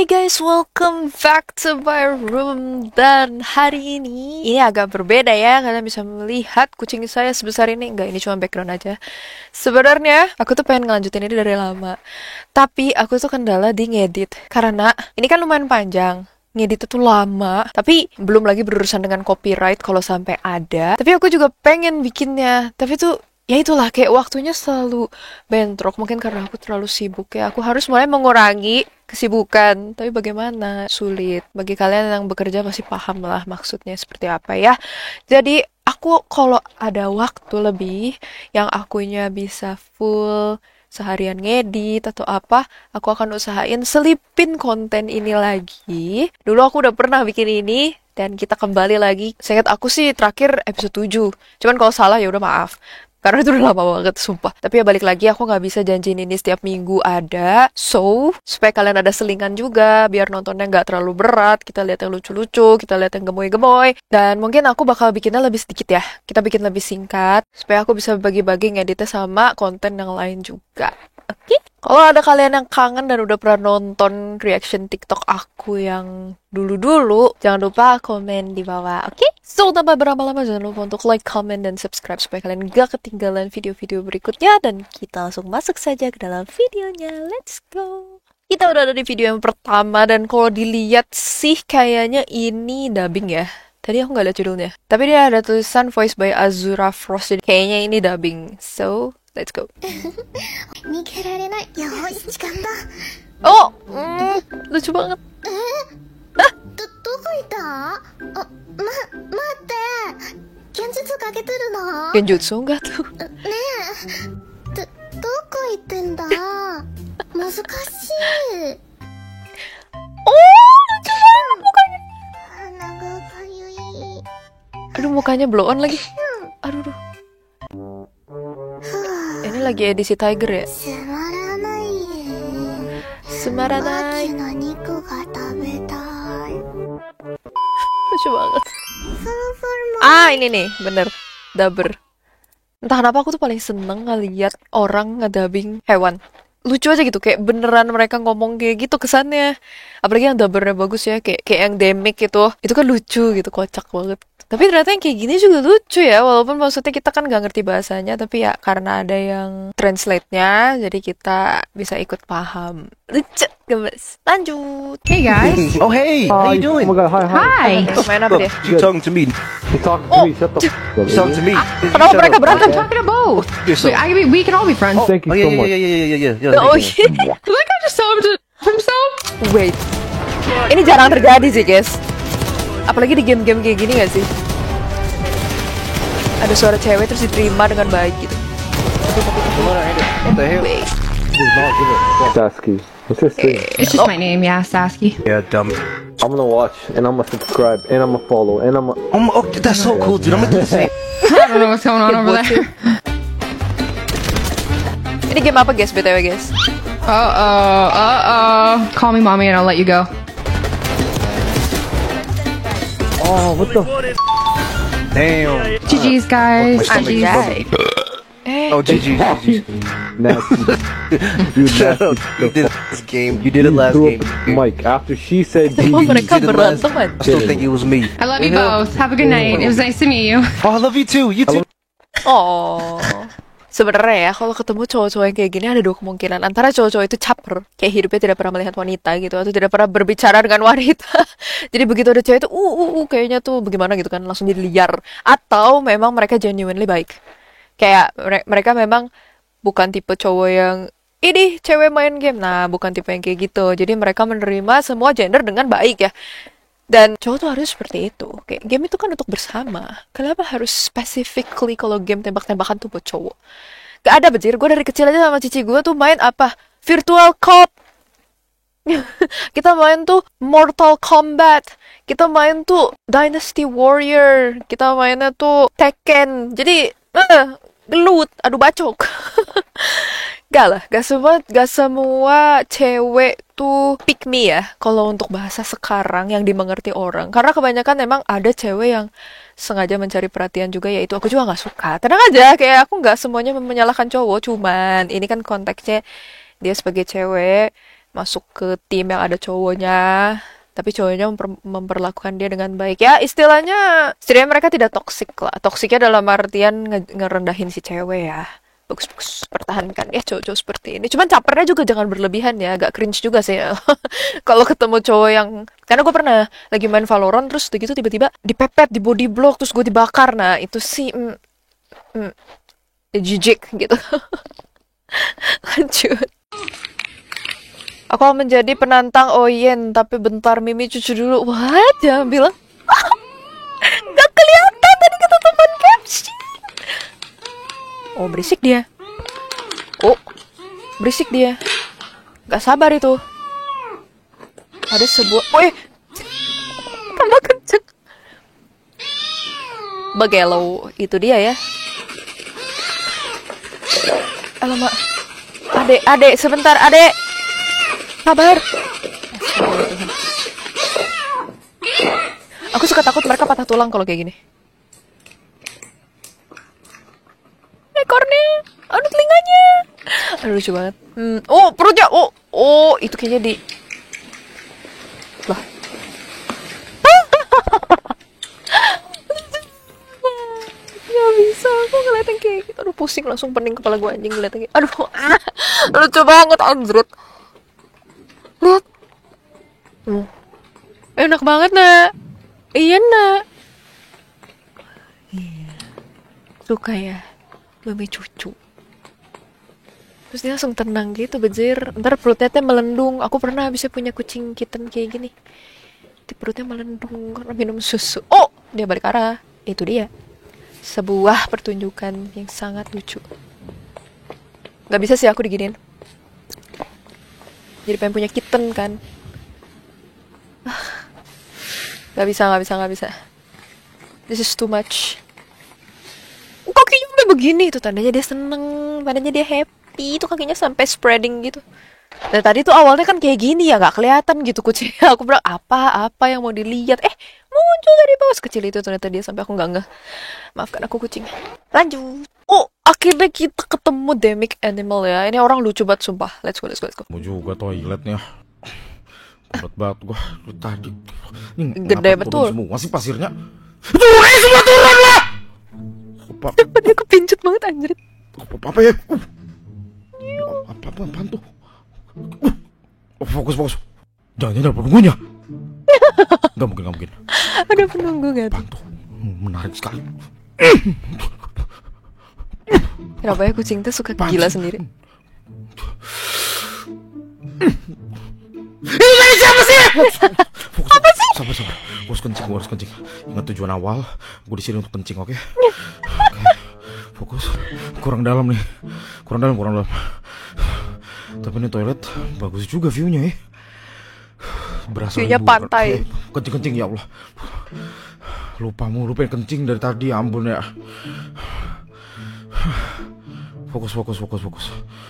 Guys, welcome back to my room. Dan hari ini agak berbeda ya. Kalian bisa melihat kucing saya sebesar ini. Enggak, ini cuma background aja. Sebenarnya aku tuh pengen ngelanjutin ini dari lama, tapi aku tuh kendala di ngedit. Karena ini kan lumayan panjang, ngedit itu lama, tapi belum lagi berurusan dengan copyright kalau sampai ada. Tapi aku juga pengen bikinnya, tapi tuh ya itulah, kayak waktunya selalu bentrok. Mungkin karena aku terlalu sibuk ya. Aku harus mulai mengurangi kesibukan. Tapi bagaimana? Sulit. Bagi kalian yang bekerja pasti paham lah maksudnya seperti apa ya. Jadi aku kalau ada waktu lebih yang akunya bisa full seharian ngedit atau apa, aku akan usahain selipin konten ini lagi. Dulu aku udah pernah bikin ini dan kita kembali lagi. Seingat aku sih terakhir episode 7. Cuman kalau salah ya udah maaf. Karena itu udah lama banget, sumpah. Tapi ya balik lagi, aku nggak bisa janjiin ini setiap minggu ada. So, supaya kalian ada selingan juga, biar nontonnya nggak terlalu berat. Kita lihat yang lucu-lucu, kita lihat yang gemoy-gemoy. Dan mungkin aku bakal bikinnya lebih sedikit ya. Kita bikin lebih singkat, supaya aku bisa bagi-bagi ngeditnya sama konten yang lain juga. Oke? Kalau ada kalian yang kangen dan udah pernah nonton reaction TikTok aku yang dulu-dulu, jangan lupa komen di bawah, oke? So, tanpa berlama-lama, jangan lupa untuk like, comment, dan subscribe supaya kalian gak ketinggalan video-video berikutnya. Dan kita langsung masuk saja ke dalam videonya. Let's go! Kita udah ada di video yang pertama, dan kalau dilihat sih kayaknya ini dubbing ya. Tadi aku gak lihat judulnya. Tapi dia ada tulisan voice by Azura Frost, jadi kayaknya ini dubbing. So, let's go. Oh, lucu banget. Genjutsu enggak tuh? Oh, lucu banget mukanya. Aduh, mukanya blow on lagi. Aduh. Ini lagi edisi Tiger ya? Semaranai. Lucu banget. Ini nih, bener. Dubber. Entah kenapa aku tuh paling seneng ngeliat orang ngedubbing hewan. Lucu aja gitu, kayak beneran mereka ngomong kayak gitu kesannya. Apalagi yang dubbernya bagus ya, kayak yang Demic gitu. Itu kan lucu gitu, kocak banget. Tapi ternyata yang kayak gini juga lucu ya, walaupun maksudnya kita kan nggak ngerti bahasanya, tapi ya karena ada yang translate-nya, jadi kita bisa ikut paham. Lucu, gemes. Lanjut. Hey guys. Oh hey, how you doing? Oh my god, hi. Hi. Main apa dia? You talking to me? He's talking to me, shut the fuck up. You talking to me? Kenapa mereka berantem? I'm talking to both. Yourself. We can all be friends. Thank you Oh so much. yeah. Oh thank you. iya. That guy just subbed himself. Wait. Ini jarang terjadi sih, guys. Apalagi di game-game kayak gini gak sih? Ada suara cewek terus diterima dengan baik gitu. What the hell? Wait. Sasky. What's your thing? It's just my name, yeah, Sasky. Yeah, dumb. I'm gonna watch, and I'm gonna subscribe, and I'm gonna follow, and I'm gonna... Oh, that's so cool, dude. I'm gonna do the same. I don't know what's going on over there. Ini game apa, guys? BTW, guys. Call me mommy and I'll let you go. Oh, what the... Damn. GG's guys. My stomach is Anjay. Oh, GG. Nasty. You Shut up. nasty. You did it last game. You did it last Threw game. up the mic after she said Oh, GG. mereka You did it last- berantem aja. I still think it was me. I love you both. Have a good night. It was nice to meet you. Oh, I love you too. You too. Oh. Sebenarnya ya, kalau ketemu cowok-cowok yang kayak gini ada dua kemungkinan. Antara cowok-cowok itu caper, kayak hidupnya tidak pernah melihat wanita gitu, atau tidak pernah berbicara dengan wanita. Jadi begitu ada cewek itu, kayaknya tuh bagaimana gitu kan, langsung jadi liar. Atau memang mereka genuinely baik. Kayak mereka memang bukan tipe cowok yang ini cewek main game. Nah, bukan tipe yang kayak gitu. Jadi mereka menerima semua gender dengan baik ya. Dan cowok tuh harus seperti itu. Kayak game itu kan untuk bersama. Kenapa harus specifically kalau game tembak-tembakan tuh buat cowok? Gak ada bejir. Gue dari kecil aja sama cici gue tuh main apa? Virtual Cop. Kita main tuh Mortal Kombat. Kita main tuh Dynasty Warrior. Kita mainnya tuh Tekken. Jadi gelut, adu bacok. Gak lah, gak semua cewek tuh pick me ya, kalau untuk bahasa sekarang yang dimengerti orang. Karena kebanyakan emang ada cewek yang sengaja mencari perhatian juga, yaitu aku juga gak suka. Tenang aja, kayak aku gak semuanya menyalahkan cowok, cuman ini kan konteksnya dia sebagai cewek, masuk ke tim yang ada cowoknya, tapi cowoknya memperlakukan dia dengan baik. Ya, istilahnya mereka tidak toksik lah. Toksiknya dalam artian ngerendahin si cewek ya. Bagus-bagus, pertahankan ya cowok-cowok seperti ini. Cuman capernya juga jangan berlebihan ya, agak cringe juga sih ya. Kalau ketemu cowok yang, karena gue pernah lagi main Valorant terus begitu tiba-tiba dipepet, di body block, terus gue dibakar. Nah itu sih jijik gitu. Lanjut. Aku menjadi penantang Oyen, tapi bentar Mimi cucu dulu. What? Jangan bilang. Gak kelihatan tadi ketutupan caption. Oh, berisik dia. Oh, berisik dia. Gak sabar itu. Ada sebuah... Wih! Tambah kenceng. Bagelo. Itu dia ya. Alamak. Adek, sebentar, adek. Sabar. Aku suka takut mereka patah tulang kalau kayak gini. Ekornya, aduh telinganya, aduh lucu banget. Oh perutnya, oh itu kayaknya di, lah, nggak bisa, aku ngeliatin kayak gitu, aduh pusing langsung pening kepala gue anjing ngeliatin kayak, aduh, lucu banget anjrit, lihat, enak banget nak, iya nak, suka ya. Mami cucu. Terus dia langsung tenang gitu, bejir. Ntar perutnya teh melendung. Aku pernah bisa punya kucing kitten kayak gini. Di perutnya melendung karena minum susu. Oh, dia balik arah. Itu dia. Sebuah pertunjukan yang sangat lucu. Gak bisa sih aku diginiin. Jadi pengen punya kitten kan. Gak bisa. This is too much. Kakinya udah begini, itu tandanya dia seneng, tandanya dia happy, itu kakinya sampai spreading gitu. Dan tadi tuh awalnya kan kayak gini ya, nggak kelihatan gitu kucingnya. Aku bilang apa yang mau dilihat, muncul dari bawah sekecil itu ternyata dia, sampai aku nggak ngeh. Maafkan aku kucing. Lanjut. Oh, akhirnya kita ketemu demic animal ya. Ini orang lucu banget sumpah. Let's go. Mau juga toiletnya. Berat banget gua tadi. Ini gede betul. Semua sih pasirnya. Turun semua turun lah. Dia kepincut banget anjir. Apa ya? Apaan tuh? Fokus. Jangan ada penunggunya. Gak mungkin. Ada penunggu gak? Apaan tuh? Menarik sekali. Kenapa ya kucing tuh suka gila sendiri? Ini dari siapa sih? Fokus. Apa sih? Sabar. Gue harus kencing. Ingat tujuan awal. Gue di sini untuk kencing, oke? Fokus. Kurang dalam. Tapi ini toilet bagus juga view-nya ya. Berasa view-nya pantai. Kencing ya Allah. Lupa pengen kencing dari tadi, ampun ya. Fokus.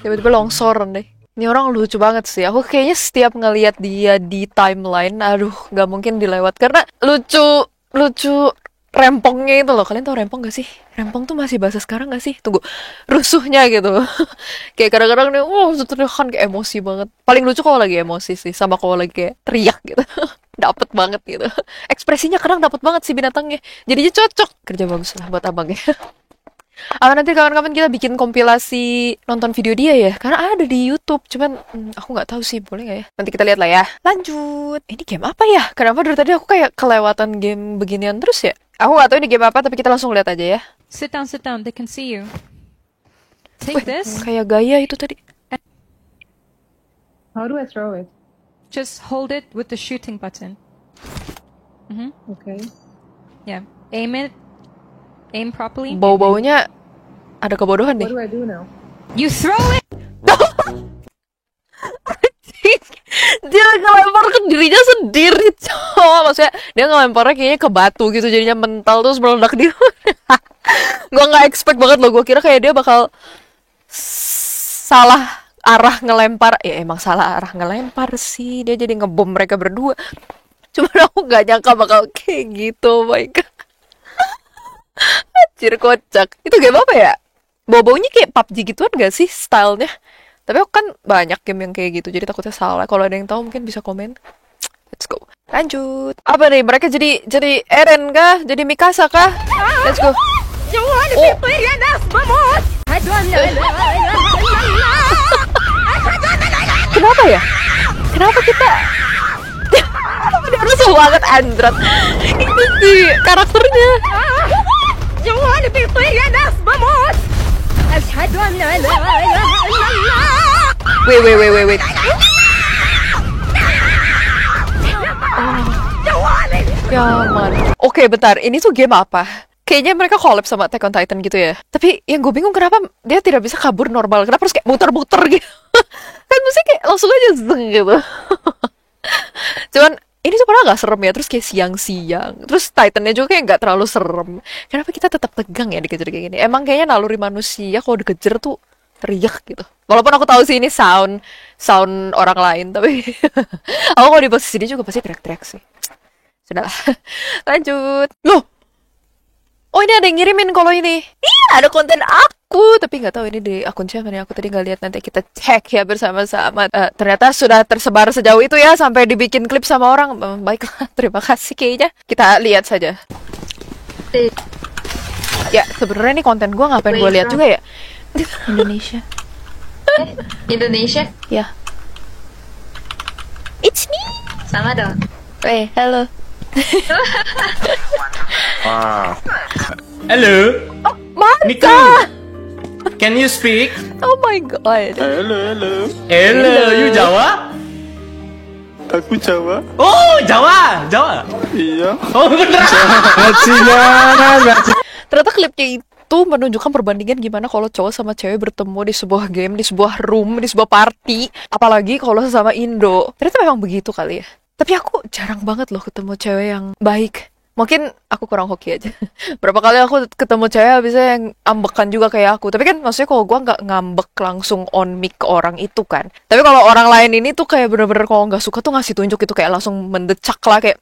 Tiba-tiba longsoran deh. Ini orang lucu banget sih. Aku kayaknya setiap ngelihat dia di timeline, aduh, gak mungkin dilewat. Karena lucu rempongnya itu loh. Kalian tahu rempong gak sih? Rempong tuh masih bahasa sekarang gak sih? Tunggu, rusuhnya gitu. Kayak kadang-kadang nih, kan kayak emosi banget. Paling lucu kalau lagi emosi sih, sama kalau lagi kayak teriak gitu. Dapet banget gitu. Ekspresinya kadang dapet banget sih binatangnya. Jadinya cocok. Kerja bagus lah buat abangnya. Apa nanti kawan-kawan kita bikin kompilasi nonton video dia ya? Karena ada di YouTube, cuman aku nggak tahu sih, boleh nggak ya? Nanti kita lihat lah ya. Lanjut. Ini game apa ya? Kenapa dari tadi aku kayak kelewatan game beginian terus ya? Aku nggak tahu ini game apa, tapi kita langsung lihat aja ya. Sit down. They can see you. Take this. Kayak gaya itu tadi. How do I throw it? Just hold it with the shooting button. Okay. Yeah. Aim it. Aim properly. Bau-baunya ada kebodohan nih. What do I do now? You throw it. Dia ngelempar ke dirinya sendiri, maksudnya dia ngelemparnya kayaknya ke batu gitu, jadinya mental terus meledak di. Gue nggak expect banget loh, gue kira kayak dia bakal salah arah ngelempar. Ya emang salah arah ngelempar sih, dia jadi ngebom mereka berdua. Cuma aku nggak nyangka bakal kayak gitu, my god. Anjir kocak. Itu game apa ya? Bau-baunya kayak PUBG gituan gak sih stylenya? Tapi aku kan banyak game yang kayak gitu, jadi takutnya salah. Kalau ada yang tahu mungkin bisa komen. Let's go. Lanjut. Apa nih? Mereka jadi Eren kah? Jadi Mikasa kah? Let's go. Oh. Kenapa ya? Kenapa kita dia harus banget androt? Itu sih karakternya. Wait. Ya man. Oke, bentar. Ini tuh game apa? Kayaknya mereka collab sama Attack on Titan gitu ya. Tapi yang gue bingung kenapa dia tidak bisa kabur normal. Kenapa harus kayak muter-muter gitu. Kan mesti kayak langsung aja zeng gitu. Cuman ini tuh padahal gak serem ya. Terus kayak siang-siang. Terus Titannya juga kayak gak terlalu serem. Kenapa kita tetap tegang ya dikejar kayak gini? Emang kayaknya naluri manusia kalau dikejar tuh teriak gitu. Walaupun aku tahu sih ini sound orang lain. Tapi aku kalau di posisi ini juga pasti teriak-teriak sih. Sudahlah. Lanjut. Loh. Oh ini ada yang ngirimin kalau ini. Iya ada konten aku. Tapi nggak tahu ini di akun siapa nih. Aku tadi nggak lihat. Nanti kita cek ya bersama-sama. Ternyata sudah tersebar sejauh itu ya. Sampai dibikin klip sama orang. Baiklah. Terima kasih kayaknya. Kita lihat saja. Ya sebenarnya nih konten gue ngapain gue lihat juga ya. Indonesia. Indonesia? Ya. It's me. Sama dong. Hello. Hello, Oh, Manta. Miku. Can you speak? Oh my god. Hello, you Jawa? Aku Jawa. Oh, Jawa. Iya. Oh, beneran. Ternyata klipnya itu menunjukkan perbandingan gimana kalau cowok sama cewek bertemu di sebuah game, di sebuah room, di sebuah party. Apalagi kalau sesama Indo. Ternyata memang begitu kali ya. Tapi aku jarang banget loh ketemu cewek yang baik. Mungkin aku kurang hoki aja. Berapa kali aku ketemu cewek habisnya yang ambekan juga kayak aku. Tapi kan maksudnya kalau gue nggak ngambek langsung on mic ke orang itu kan. Tapi kalau orang lain ini tuh kayak bener-bener kalau nggak suka tuh ngasih tunjuk itu kayak langsung mendecak lah kayak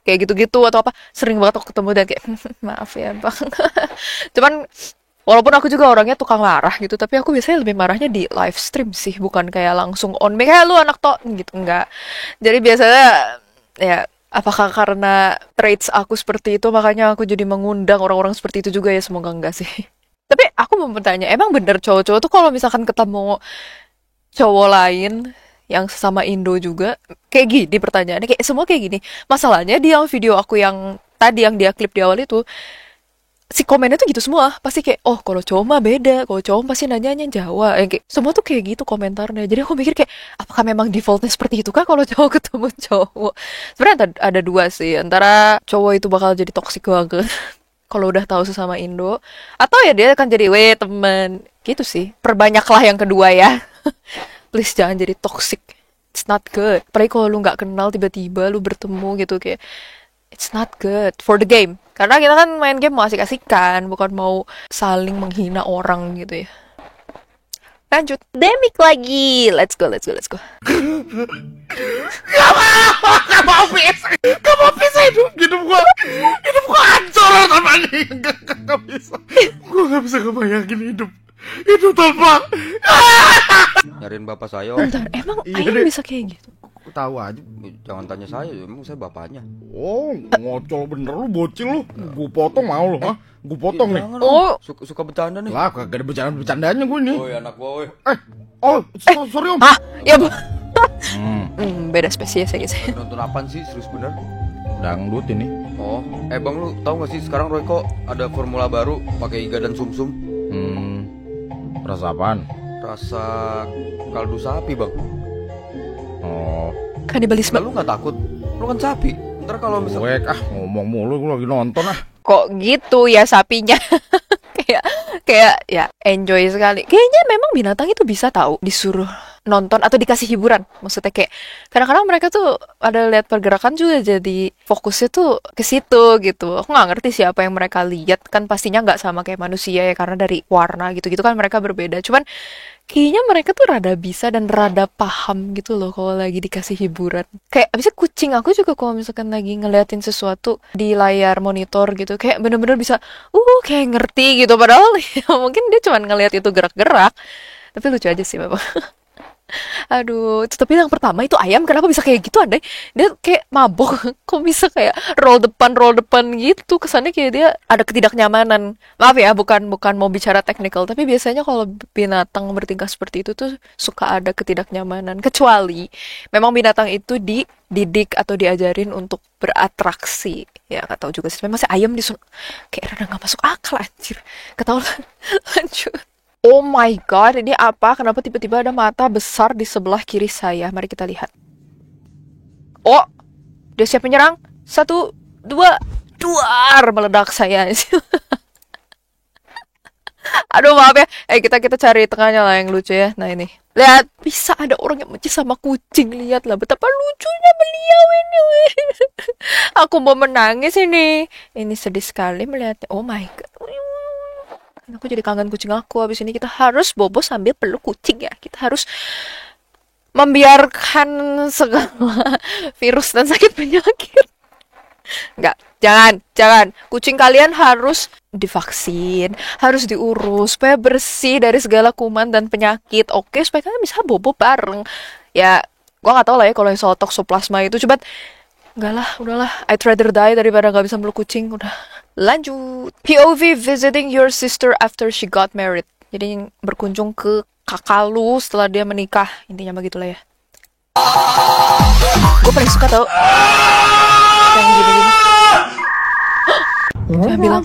gitu-gitu atau apa. Sering banget aku ketemu dan kayak maaf ya bang. Cuman walaupun aku juga orangnya tukang marah gitu, tapi aku biasanya lebih marahnya di live stream sih, bukan kayak langsung on mic, kayak lu anak gitu, enggak. Jadi biasanya, ya, apakah karena traits aku seperti itu, makanya aku jadi mengundang orang-orang seperti itu juga ya, semoga enggak sih. Tapi aku mau bertanya, emang bener cowok-cowok tuh kalau misalkan ketemu cowok lain, yang sesama Indo juga, kayak gini pertanyaannya, kayak semua kayak gini. Masalahnya di yang video aku yang tadi, yang dia klip di awal itu, si komennya tuh gitu semua, pasti kayak oh kalau cowok mah beda, kalau cowok pasti nanyanya Jawa, kayak semua tuh kayak gitu komentarnya. Jadi aku mikir kayak apakah memang defaultnya seperti itu kah kalau cowok ketemu cowok? Sebenarnya ada dua sih, antara cowok itu bakal jadi toxic banget kalau udah tahu sesama Indo, atau ya dia akan jadi temen gitu sih. Perbanyaklah yang kedua ya. Please jangan jadi toxic, it's not good. Apalagi kalau lu nggak kenal tiba-tiba lu bertemu gitu kayak it's not good for the game. Karena kita kan main game mau asik-asikan, bukan mau saling menghina orang gitu ya. Lanjut. Demik lagi. Let's go. Gak mau bisa hidup gua hancur tanpa ini. Gak bisa. Gua gak bisa ngebayangin hidup tanpa. Nyariin bapak saya. Bentar, emang Aing bisa kayak gitu? Tahu aja. Jangan tanya saya, emang saya bapaknya. Oh, ngocol bener lu, bocil lu. Gua potong mau lu, ha? Gua potong nih. Oh, Suka bercanda nih. Lah, kagak ada bercandanya gue nih. Oh, anak gua, woi. Sorry om. ah, ya bu. Beda spesies ya guys. Nonton apaan sih, serius bener? Dangdut ini. Oh, bang lu tahu gak sih sekarang Royco ada formula baru pakai iga dan sumsum? Rasa apaan? Rasa kaldu sapi, bang. Oh, Kanibalisme. Lu nggak takut? Lu kan sapi. Ntar kalau misalnya ngomong mulu, gue lagi nonton Kok gitu ya sapinya? kayak ya enjoy sekali. Kayaknya memang binatang itu bisa tahu disuruh nonton atau dikasih hiburan. Maksudnya kayak kadang-kadang mereka tuh ada lihat pergerakan juga jadi fokusnya tuh ke situ gitu. Aku nggak ngerti siapa yang mereka lihat, kan pastinya nggak sama kayak manusia ya karena dari warna gitu-gitu kan mereka berbeda. Cuman kayaknya mereka tuh rada bisa dan rada paham gitu loh kalau lagi dikasih hiburan. Kayak abisnya kucing aku juga kalau misalkan lagi ngeliatin sesuatu di layar monitor gitu, kayak bener-bener bisa kayak ngerti gitu. Padahal ya, mungkin dia cuma ngeliat itu gerak-gerak. Tapi lucu aja sih memang. Aduh, tapi yang pertama itu ayam kenapa bisa kayak gitu andai? Dia kayak mabok, kok bisa kayak roll depan gitu. Kesannya kayak dia ada ketidaknyamanan. Maaf ya, bukan mau bicara teknikal, tapi biasanya kalau binatang bertingkah seperti itu tuh suka ada ketidaknyamanan. Kecuali memang binatang itu dididik atau diajarin untuk beratraksi. Ya, gak tahu juga sih. Memang si ayam kayak rada gak masuk akal anjir. Ketahuan. Lanjut. Oh my god, ini apa? Kenapa tiba-tiba ada mata besar di sebelah kiri saya? Mari kita lihat. Oh, dia siap menyerang. 1, 2, duar, meledak saya. Aduh, maaf ya. Kita cari tengahnya lah yang lucu ya. Nah ini, lihat, bisa ada orang yang benci sama kucing. Lihatlah betapa lucunya beliau ini. Aku mau menangis ini. Ini sedih sekali melihatnya. Oh my god. Aku jadi kangen kucing aku. Habis ini kita harus bobo sambil peluk kucing ya. Kita harus membiarkan segala virus dan sakit penyakit. Enggak, jangan. Kucing kalian harus divaksin, harus diurus supaya bersih dari segala kuman dan penyakit. Oke, supaya kalian bisa bobo bareng. Ya, gua nggak tahu lah ya kalau yang soal toksoplasma itu. Coba enggak lah, udahlah. I'd rather die daripada nggak bisa meluk kucing. Udah. Lanjut. POV visiting your sister after she got married. Jadi berkunjung ke kakak lu setelah dia menikah. Intinya begitulah ya. Gue paling suka tau yang gini-gini. Dia bilang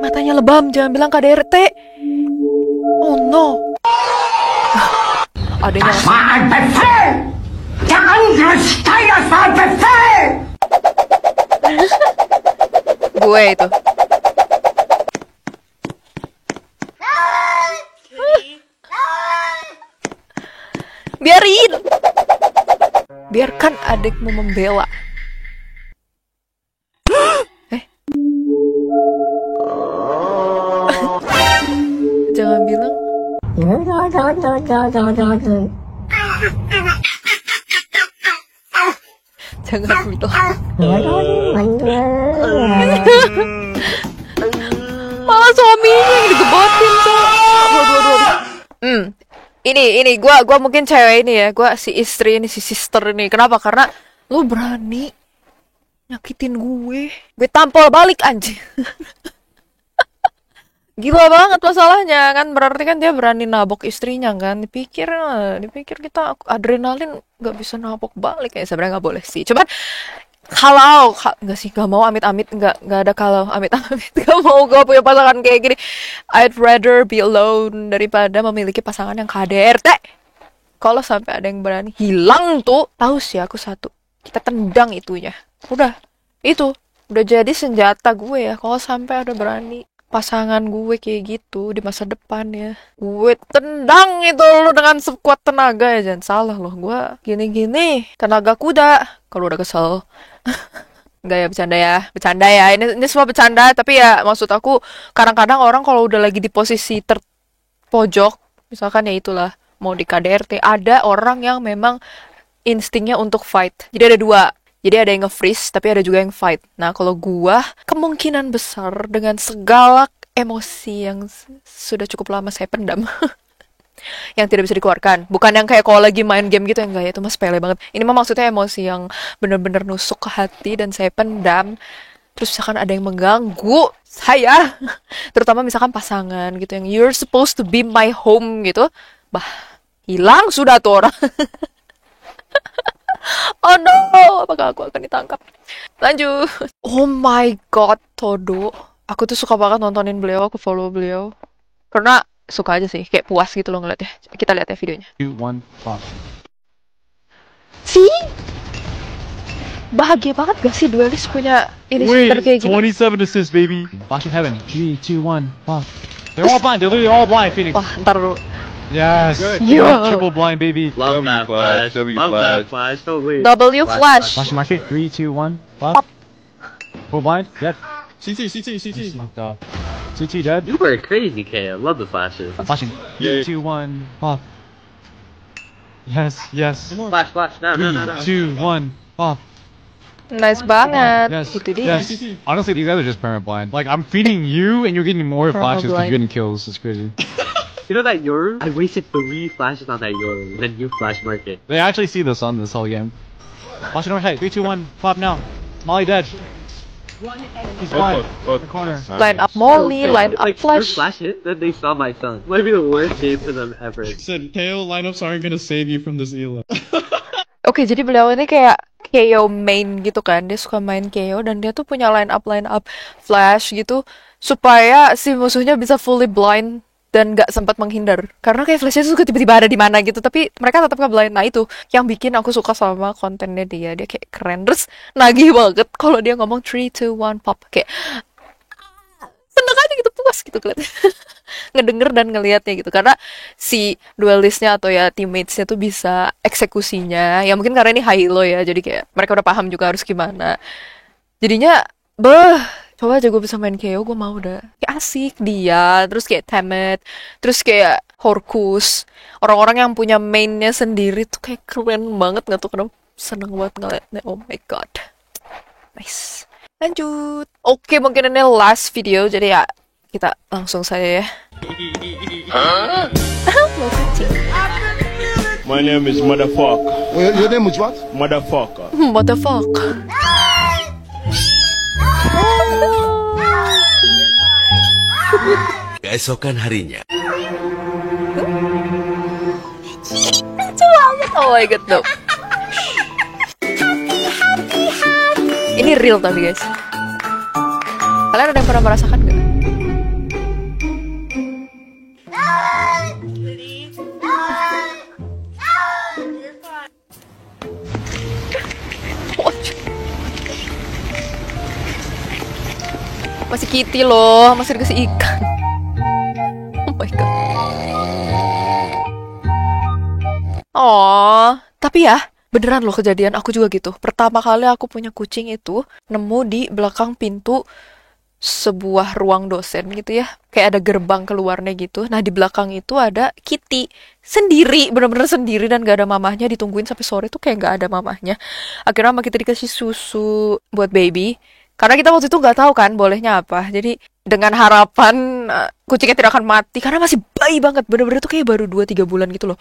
matanya lebam, jangan bilang KDRT. Oh no. Adanya gue itu biarkan adikmu membela. Jangan bilang jangan bilang malah suaminya yang digebotin tuh. Ini gua mungkin cewek ini ya, gua si istri ini, si sister ini. Kenapa? Karena lu berani nyakitin gue tampol balik anjing. Gila banget masalahnya kan, berarti kan dia berani nabok istrinya kan. Dipikir kita adrenalin nggak bisa nabok balik ya. Sebenarnya nggak boleh sih, cuman kalau nggak sih, nggak mau amit-amit, nggak ada kalau amit-amit, nggak mau gue punya pasangan kayak gini. I'd rather be alone daripada memiliki pasangan yang KDRT. Kalau sampai ada yang berani hilang tuh, tahu sih aku satu, kita tendang itunya. Udah jadi senjata gue ya. Kalau sampai ada berani pasangan gue kayak gitu di masa depan ya, gue tendang itu lo dengan sekuat tenaga ya. Jangan salah loh, gue gini-gini tenaga kuda kalau udah kesel. Enggak ya, bercanda ya, ini semua bercanda. Tapi ya maksud aku, kadang-kadang orang kalau udah lagi di posisi terpojok misalkan ya, itulah mau di KDRT, ada orang yang memang instingnya untuk fight. Jadi ada dua. Jadi ada yang nge-freeze, tapi ada juga yang fight. Nah, kalau gua, kemungkinan besar dengan segala emosi yang sudah cukup lama saya pendam, yang tidak bisa dikeluarkan. Bukan yang kayak kalau lagi main game gitu, enggak ya, itu mah sepele banget. Ini mah maksudnya emosi yang bener-bener nusuk ke hati dan saya pendam. Terus misalkan ada yang mengganggu saya, terutama misalkan pasangan gitu, yang you're supposed to be my home gitu, hilang sudah tuh orang. Oh no, apakah aku akan ditangkap? Lanjut. Oh my god, Todo. Aku tuh suka banget nontonin beliau, aku follow beliau. Karena suka aja sih, kayak puas gitu loh ngeliatnya. Kita lihat ya videonya. 2, 1, pause. See? Bahagia banget gak sih duelis punya ini kayak gini? 27 assists, baby. Flash of heaven. 3, 2, 1, pause. They're all blind. They're literally all blind, Phoenix. Wah, ntar dulu. Yes. Yeah. Triple blind, baby. Love that flash. Love that flash. W flash. Flash market. 3, 2, 1. Pop. Full blind. Dead. CT. CT dead. You were crazy, K. I love the flashes. Flashing. 3, 2, 1. Pop. Yes. Flash. No. 2, 1. Pop. Nice banget. Yes. Itu dia. Yes. Honestly, these guys are just permanent blind. Like, I'm feeding you and you're getting more Permanent flashes because blind. you're getting kills. It's crazy. You know that Yoru? I wasted 3 flashes on that Yoru. Then you flash market. They actually see the sun this whole game. Watch it overhead. 3, 2, 1. Pop now. Molly dead. He's blind. The corner. Line up Molly, line up Like, Flash. flash it, then they saw my son. Might be the worst game for them ever. Said KO lineups aren't gonna save you from this elo. Oke, jadi beliau ini kayak KO main gitu kan. Dia suka main KO dan dia tuh punya line up Flash gitu supaya si musuhnya bisa fully blind dan gak sempat menghindar. Karena kayak Flashnya tuh suka tiba-tiba ada di mana gitu, tapi mereka tetap nge-blind. Nah itu yang bikin aku suka sama kontennya dia. Dia kayak keren, terus nagih banget kalau dia ngomong 3, 2, 1, pop. Kayak seneng aja gitu, puas gitu keliatan. Ngedenger dan ngelihatnya gitu, karena si duelistnya atau ya teammatesnya tuh bisa eksekusinya. Ya mungkin karena ini high low ya, jadi kayak mereka udah paham juga harus gimana. Jadinya coba aja gue bisa main KO, gue mau udah kayak asik dia, terus kayak Temet, terus kayak Horkus, orang-orang yang punya mainnya sendiri tuh kayak keren banget, nggak tuh kenapa seneng banget ngeliatnya. Oh my god, nice. Lanjut. Oke, mungkin ini last video, jadi ya kita langsung saja ya. Mau kucing. My name is Motherfucker. Your name is what? Motherfucker. Motherfucker. Keesokan harinya. Lucu banget. Oh my god, no. Ini real tapi guys. Kalian ada yang pernah merasakan gak? Masih kitty loh, masih dikasih ikan. Oh my god. Oh, tapi ya, beneran loh kejadian aku juga gitu. Pertama kali aku punya kucing itu nemu di belakang pintu sebuah ruang dosen gitu ya. Kayak ada gerbang keluarnya gitu. Nah, di belakang itu ada kitty sendiri, bener-bener sendiri dan gak ada mamahnya. Ditungguin sampai sore tuh kayak gak ada mamahnya. Akhirnya sama kita dikasih susu buat baby. Karena kita waktu itu nggak tahu kan bolehnya apa. Jadi dengan harapan kucingnya tidak akan mati. Karena masih bayi banget. Bener-bener tuh kayak baru 2-3 bulan gitu loh.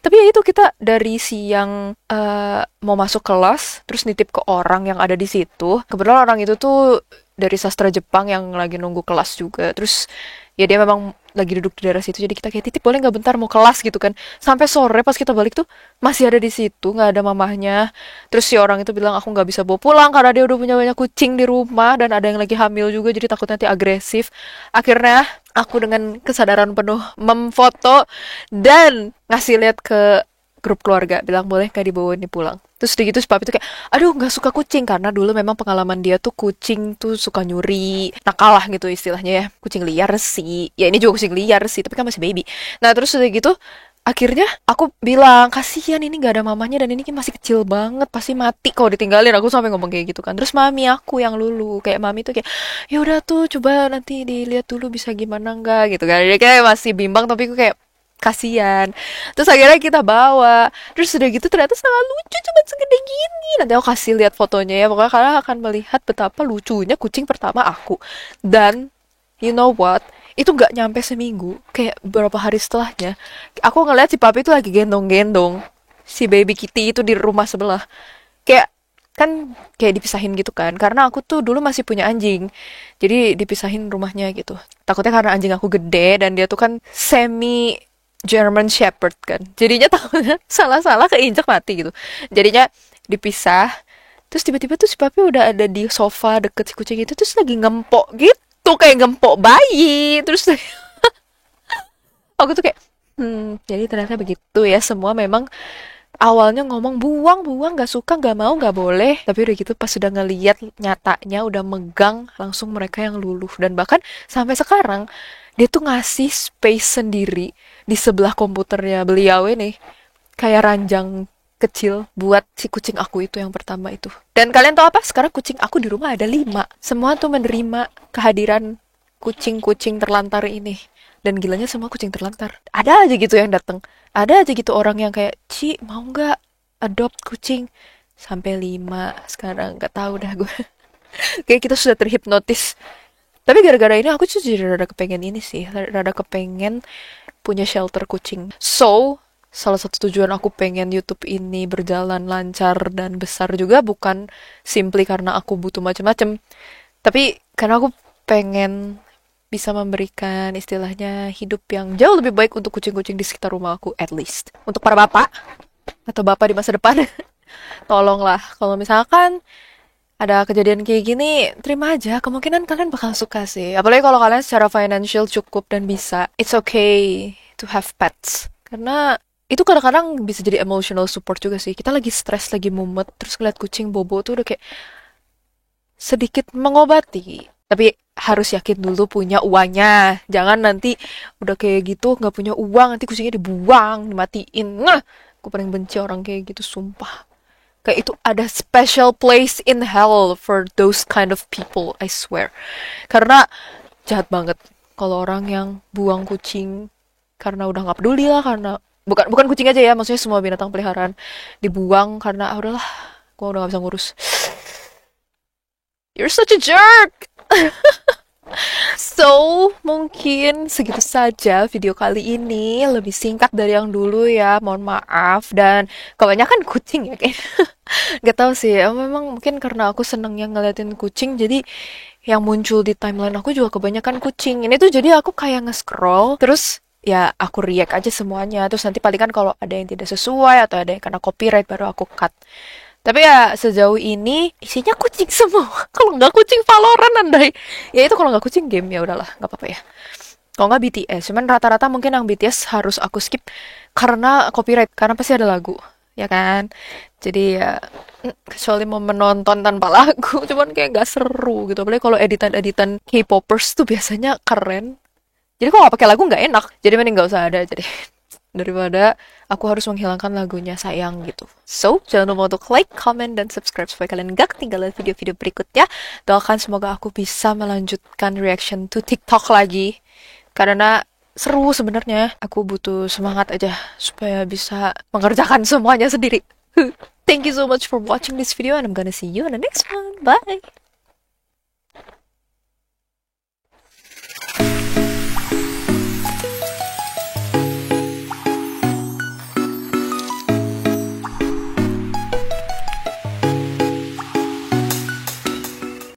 Tapi ya itu kita dari siang mau masuk kelas. Terus nitip ke orang yang ada di situ. Kebetulan orang itu tuh dari sastra Jepang yang lagi nunggu kelas juga. Terus ya dia memang lagi duduk di daerah situ. Jadi kita kayak titip boleh nggak bentar mau kelas gitu kan. Sampai sore pas kita balik tuh masih ada di situ, nggak ada mamahnya. Terus si orang itu bilang aku nggak bisa bawa pulang karena dia udah punya banyak kucing di rumah dan ada yang lagi hamil juga, jadi takut nanti agresif. Akhirnya aku dengan kesadaran penuh memfoto dan ngasih lihat ke grup keluarga, bilang boleh nggak dibawa ini pulang. Terus udah gitu si papi tuh kayak, aduh nggak suka kucing, karena dulu memang pengalaman dia tuh kucing tuh suka nyuri, nakal lah gitu istilahnya ya, kucing liar sih. Ya ini juga kucing liar sih, tapi kan masih baby. Nah terus udah gitu, akhirnya aku bilang, kasihan ini nggak ada mamanya dan ini kan masih kecil banget, pasti mati kalau ditinggalin. Aku sampai ngomong kayak gitu kan. Terus mami aku yang lulu, kayak mami tuh kayak, ya udah tuh coba nanti dilihat dulu bisa gimana nggak gitu kan. Dia kayak masih bimbang, tapi aku kayak kasian. Terus akhirnya kita bawa. Terus udah gitu ternyata sangat lucu, cuma segede gini. Nanti aku kasih lihat fotonya ya. Pokoknya kalian akan melihat betapa lucunya kucing pertama aku. Dan you know what? Itu gak nyampe seminggu, kayak beberapa hari setelahnya, aku ngeliat si papi itu lagi gendong-gendong si baby kitty itu di rumah sebelah. Kayak kan kayak dipisahin gitu kan, karena aku tuh dulu masih punya anjing, jadi dipisahin rumahnya gitu. Takutnya karena anjing aku gede dan dia tuh kan semi German Shepherd kan, jadinya takutnya salah-salah keinjak mati gitu. Jadinya dipisah. Terus tiba-tiba tuh si papi udah ada di sofa deket si kucing itu, terus lagi ngempok gitu, kayak ngempok bayi. Terus aku tuh kayak jadi ternyata begitu ya, semua memang awalnya ngomong buang gak suka, gak mau, gak boleh, tapi udah gitu pas sudah ngeliat nyatanya udah megang, langsung mereka yang luluh. Dan bahkan sampai sekarang dia tuh ngasih space sendiri di sebelah komputernya beliau ini, kayak ranjang kecil buat si kucing aku itu yang pertama itu. Dan kalian tahu apa? Sekarang kucing aku di rumah ada 5. Semua tuh menerima kehadiran kucing-kucing terlantar ini. Dan gilanya semua kucing terlantar. Ada aja gitu yang datang. Ada aja gitu orang yang kayak, Ci mau nggak adopt kucing? sampai 5 sekarang, nggak tahu dah gue. Kayak kita sudah terhipnotis. Tapi gara-gara ini aku tuh jadi rada kepengen ini sih, rada kepengen punya shelter kucing. So, salah satu tujuan aku pengen YouTube ini berjalan lancar dan besar juga bukan simply karena aku butuh macam-macam, tapi karena aku pengen bisa memberikan istilahnya hidup yang jauh lebih baik untuk kucing-kucing di sekitar rumah aku, at least. Untuk para bapak atau bapak di masa depan, tolonglah kalau misalkan ada kejadian kayak gini, terima aja. Kemungkinan kalian bakal suka sih. Apalagi kalau kalian secara financial cukup dan bisa. It's okay to have pets. Karena itu kadang-kadang bisa jadi emotional support juga sih. Kita lagi stres, lagi mumet, terus ngeliat kucing bobo tuh udah kayak sedikit mengobati. Tapi harus yakin dulu punya uangnya. Jangan nanti udah kayak gitu, nggak punya uang, nanti kucingnya dibuang, dimatiin. Nah, aku paling benci orang kayak gitu, sumpah. Kayak itu ada special place in hell for those kind of people, I swear. Karena jahat banget kalau orang yang buang kucing karena udah nggak peduli lah, karena bukan kucing aja ya, maksudnya semua binatang peliharaan dibuang karena udahlah, gua udah nggak bisa ngurus. You're such a jerk. So, mungkin segitu saja video kali ini. Lebih singkat dari yang dulu ya, mohon maaf. Dan kebanyakan kucing ya kayaknya. Gak tahu sih, memang mungkin karena aku senengnya ngeliatin kucing, jadi yang muncul di timeline aku juga kebanyakan kucing. Ini tuh jadi aku kayak nge-scroll, terus ya aku react aja semuanya. Terus nanti palingan kalau ada yang tidak sesuai atau ada yang kena copyright baru aku cut. Tapi ya sejauh ini isinya kucing semua. Kalau nggak kucing Valorant andai. Ya itu kalau nggak kucing game ya udahlah, nggak apa-apa ya. Kalau nggak BTS, cuman rata-rata mungkin yang BTS harus aku skip karena copyright, karena pasti ada lagu, ya kan. Jadi ya kecuali mau menonton tanpa lagu, cuman kayak nggak seru gitu. Apalagi kalau editan-editan K-popers tuh biasanya keren. Jadi kalau nggak pakai lagu nggak enak. Jadi mending nggak usah ada. Jadi daripada aku harus menghilangkan lagunya, sayang gitu. So, jangan lupa untuk like, comment, dan subscribe supaya kalian gak ketinggalan video-video berikutnya. Doakan semoga aku bisa melanjutkan reaction to TikTok lagi. Karena seru sebenarnya. Aku butuh semangat aja supaya bisa mengerjakan semuanya sendiri. Thank you so much for watching this video and I'm gonna see you in the next one. Bye!